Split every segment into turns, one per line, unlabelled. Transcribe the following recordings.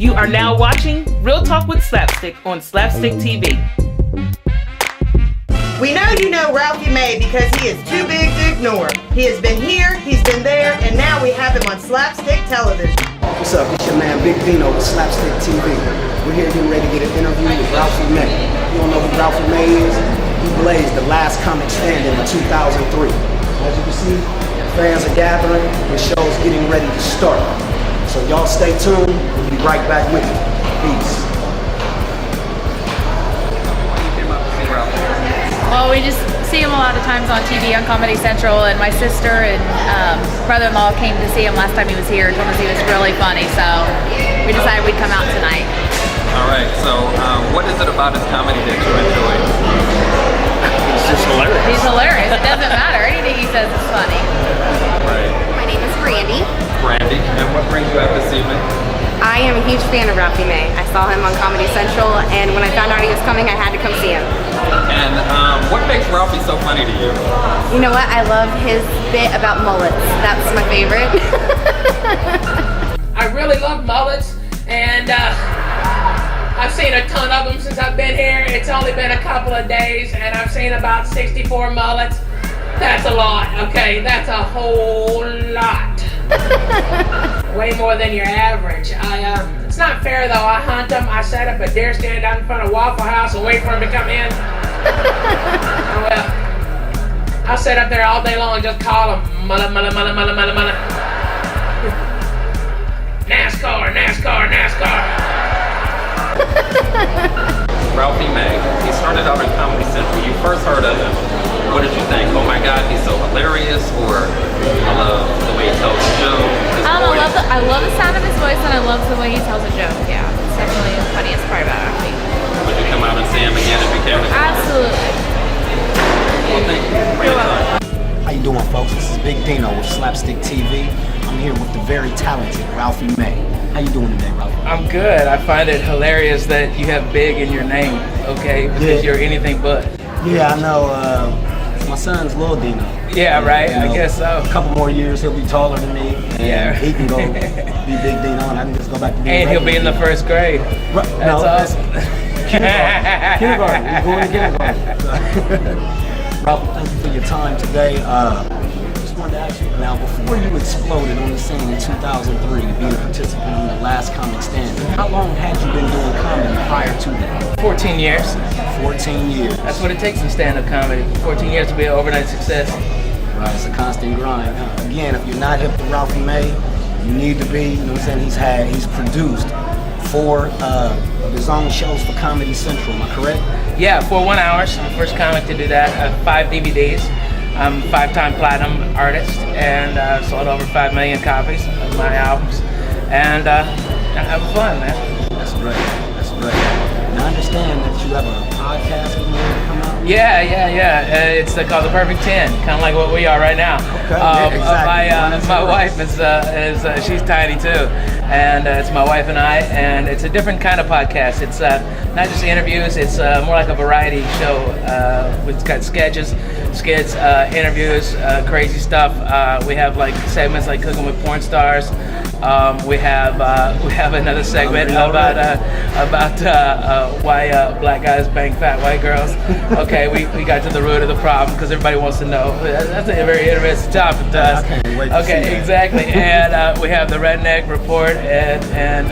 You are now watching Real Talk with SlapStik on SlapStik TV.
We know you know Ralphie May because he is too big to ignore. He has been here, he's been there, and now we have him on SlapStik television.
What's up? It's your man Big Dino with SlapStik TV. We're here getting ready to get an interview with Ralphie May. You don't know who Ralphie May is? He blazed the last comic standing in 2003. As you can see, fans are gathering, the show's getting ready to start. So y'all stay tuned, we'll be right back with you. Peace.
Well, we just see him a lot of times on TV on Comedy Central, and my sister and brother-in-law came to see him last time he was here and told us he was really funny, so we decided we'd come out tonight.
All right, so what is it about his comedy that you enjoy?
It's just hilarious.
He's hilarious. It doesn't matter. Anything he says is funny.
Right.
My name is Brandy.
Brandy, and what brings you out this evening?
I am a huge fan of Ralphie May. I saw him on Comedy Central, and when I found out he was coming, I had to come see him.
And what makes Ralphie so funny to you?
You know what? I love his bit about mullets. That's my favorite.
I really love mullets, and I've seen a ton of them since I've been here. It's only been a couple of days, and I've seen about 64 mullets. That's a lot, okay? That's a whole lot. Way more than your average. It's not fair though. I hunt them. I set up a deer stand out in front of Waffle House and wait for them to come in. Well, I'll sit up there all day long and just call them mullet. NASCAR.
Ralphie May, he started out in Comedy Central. You first heard of him. What did you think? Oh my God, he's so hilarious, or I love the way he tells a joke.
I don't know, I love the sound of his voice, and I love the way he tells a joke. Yeah, it's definitely the funniest part about it, I think.
Would you come out and see him again if you came to
Absolutely.
Well, thank you for your time.
How you doing, folks? This is Big Dino with SlapStik TV. I'm here with the very talented Ralphie May. How you doing today, Ralphie?
I'm good. I find it hilarious that you have big in your name, okay? Because you're anything but.
Yeah, I know. My son's Lil Dino.
Yeah, right.
You know,
I guess so.
A couple more years, he'll be taller than me. And
Yeah.
he can go be Big Dino, and I can just go back to being
And he'll be in the
regular
first grade.
Right.
That's
No,
awesome.
Kindergarten. We're going to kindergarten. Ralph, thank you for your time today. Just wanted to ask you, now, before you exploded on the scene in 2003, being a participant in the last comic standing, how long had you been doing comedy prior to that?
14 years.
14 years.
That's what it takes in stand-up comedy. 14 years to be an overnight success.
Right, it's a constant grind. Again, if you're not hip to Ralphie May, you need to be. You know what I'm saying? He's produced 4 of his own shows for Comedy Central. Am I correct?
Yeah, for 1 hour. I'm the first comic to do that. 5 DVDs. I'm a 5-time platinum artist, and sold over 5 million copies of my albums. And have fun, man.
That's great. That's great. Now I understand that you have a podcast with me to come out.
Yeah. It's called The Perfect 10, kind of like what we are right now.
Okay, yeah, exactly.
My wife is she's tiny too, and it's my wife and I, and it's a different kind of podcast. It's not just interviews; it's more like a variety show. It's got skits, interviews, crazy stuff. We have like segments like Cooking with Porn Stars. We have another segment about why black guys bang fat white girls. Okay, we got to the root of the problem because everybody wants to know. That's a very interesting topic to us.
I can't wait to see that.
Exactly. And we have the Redneck Report and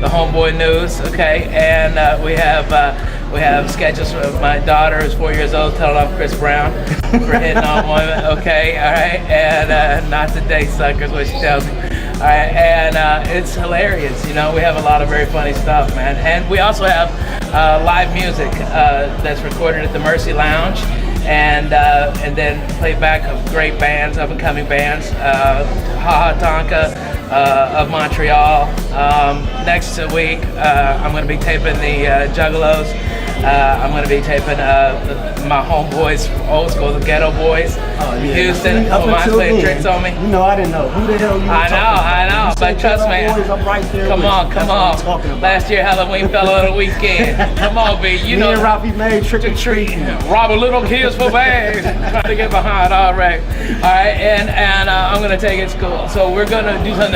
the Homeboy News. Okay, and we have sketches of my daughter who's 4 years old telling off Chris Brown for hitting on women. Okay, all right, and not today, suckers, what she tells me. All right, and it's hilarious. You know, we have a lot of very funny stuff, man. And we also have live music that's recorded at the Mercy Lounge, and then playback of great bands, up and coming bands. Ha Ha Tonka of Montreal. Next week, I'm going to be taping the Juggalos. I'm going to be taping my homeboys, old school, the Ghetto Boys, Houston, who might play tricks on me.
You know, I didn't know who the hell you were
I know, but trust me.
Boys, I'm right there
Come
with
on.
you. That's what I'm talking about.
Last year Halloween fell on a weekend. Come on, B. You know.
Me and Ralphie May trick or treat.
Robbing little kids for bags. Trying to get behind. All right, and I'm gonna take it to school. So we're gonna do something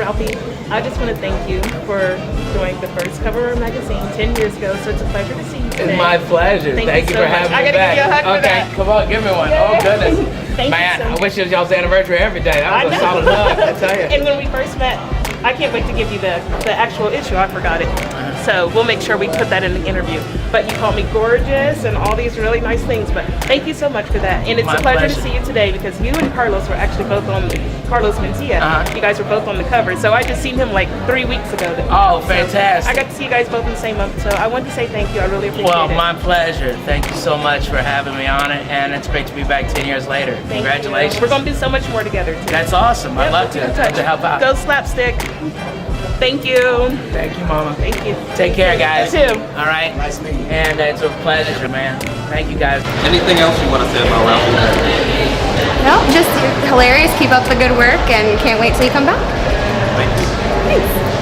Ralphie, I just want to thank you for doing the first cover of our magazine 10 years ago. So it's a pleasure to see you today.
It's my pleasure. Thank you
so
for
much.
having
I
me
gotta
back.
give you a hug for
Okay,
that.
come on, give me one.
Yay.
Oh goodness.
Thank
Man,
you so
I wish it was y'all's anniversary every day. That was a solid hug, I tell you.
And when we first met, I can't wait to give you the actual issue. I forgot it. So we'll make sure we put that in the interview. But you called me gorgeous and all these really nice things. But thank you so much for that. And it's
My
a pleasure
pleasure.
to see you today because you and Carlos were actually both on Carlos Mencia. You guys were both on the cover. So I just seen him like 3 weeks ago.
Oh,
So
fantastic.
I got to see you guys both in the same month. So I want to say thank you. I really appreciate
Well,
it.
my pleasure. Thank you so much for having me on it, and it's great to be back 10 years later.
Thank
Congratulations.
you. We're going to do so much more together too.
That's awesome. I'd
Yep,
love
we'll keep
to.
in
Love
touch.
to help out.
Go SlapStik. Thank you.
Thank you, Mama.
Thank you.
Take care, guys.
You too.
All right.
Nice meeting you.
And it's a pleasure, man. Thank you, guys.
Anything else you want to say about Ralphie May?
No, just hilarious. Keep up the good work and can't wait till you come back.
Thank you.
Thanks.